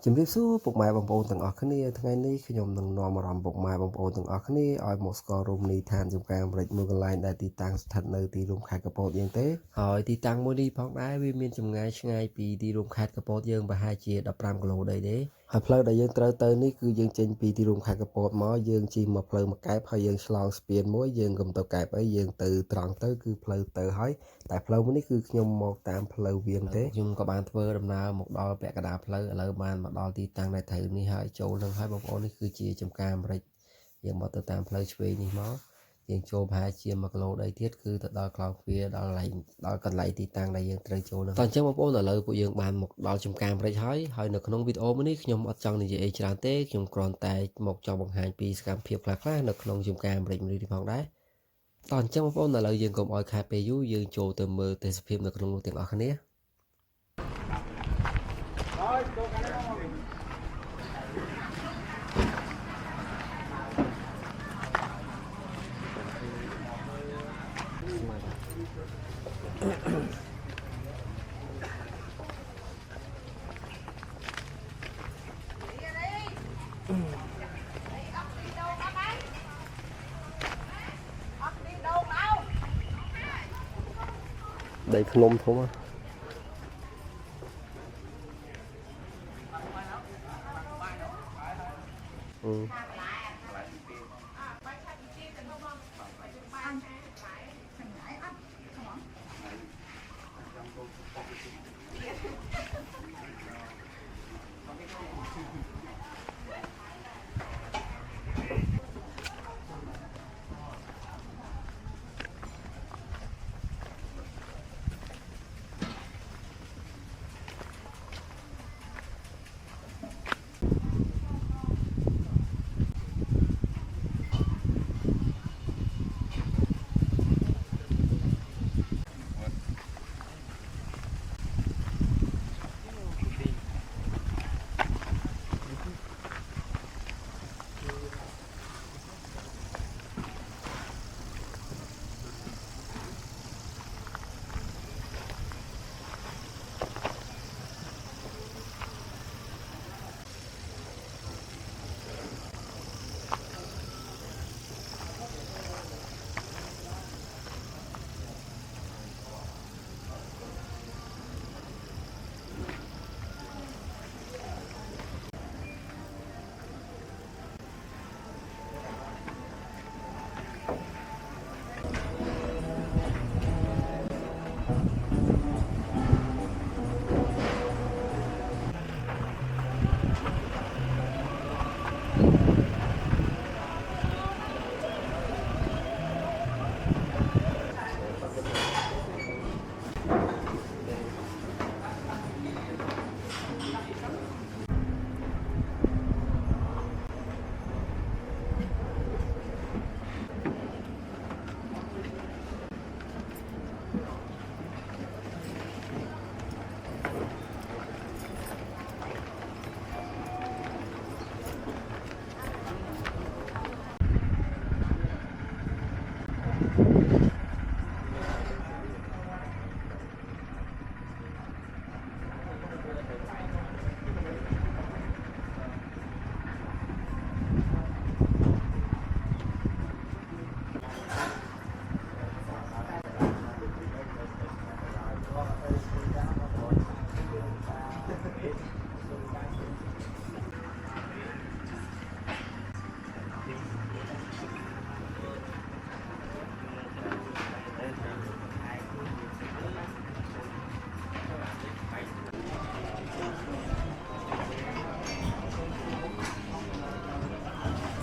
ជំរាបសួរពុកម៉ែបងប្អូនទាំងអស់គ្នាថ្ងៃនេះខ្ញុំនឹងនាំអារម្មណ៍ពុកម៉ែបងប្អូនទាំងអស់គ្នាឲ្យមកស្គាល់រមណីយដ្ឋានចំការអាមេរិកមួយកន្លែងដែលទីតាំងស្ថិតនៅទីរួមខេត្តកពតយើងទេហើយទីតាំងមួយនេះផងដែរវាមានចម្ងាយឆ្ងាយពីទីរួមខេត្តកពតយើងប្រហែលជា15គីឡូដីទេហើយផ្លូវដែលយើងត្រូវទៅនេះគឺយើងចេញពីទីរួមខេត្តកពតមកយើងជិះមកផ្លូវមកកែបហើយយើងឆ្លងស្ពានមួយយើងកុំទៅកែបអីយើងទៅត្រង់ទៅគឺផ្លូវទៅហើយតែផ្លូវមួយនេះគឺខ្ញុំមកតាមផ្លូវវាងទេខ្ញុំក៏បានធ្វើដំណើរមកដល់ពាក់កណ្ដាលផ្លូវឥឡូវបានមកដល់ទីតាំងដែលត្រូវនេះហើយចូលនឹងហើយបងប្អូននេះគឺជាចំការអាមេរិកយើងមកទៅតាមផ្លូវឆ្វេងនេះមកយើងចូលប្រហែលជា1គីឡូដីទៀតគឺទៅដល់ក្លោងទ្វារដល់កន្លែងទីតាំងដែលយើងត្រូវចូលនឹងតោះអញ្ចឹងបងប្អូនឥឡូវពួកយើងបានមកដល់ចំការអាមេរិកហើយនៅក្នុងវីដេអូមួយនេះខ្ញុំអត់ចង់និយាយអីច្រើនទេខ្ញុំគ្រាន់តែមកចង់បង្ហាញពីសកម្មភាពខ្លះៗនៅក្នុងចំការអាមេរិកមួយនេះផងដែរតោះអញ្ចឹងបងប្អូនឥឡូវយើងកុំឲ្យខាតពេលយូរយើងចូលទៅមើលទេសភាពនៅក្នុងនោះទាំងអស់គ្នាដីភ្នំធំ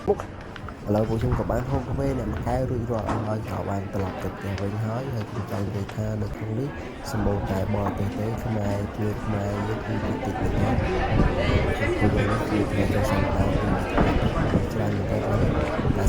មុខឥឡូវពួកខ្ញុំក៏បានហូបកាហ្វេអ្នកមកកែរួចរាល់ហើយក៏បានត្រឡប់ទៅផ្ទះវិញហើយខ្ញុំចង់និយាយថានៅក្នុងនេះសម្បូរតែបរទេសទេខ្មែរជួយខ្មែរយើងគឺតិចតិចទេគឺយើងនេះគឺថ្ងៃចុងសប្តាហ៍គឺច្រើនមែនទែនតែ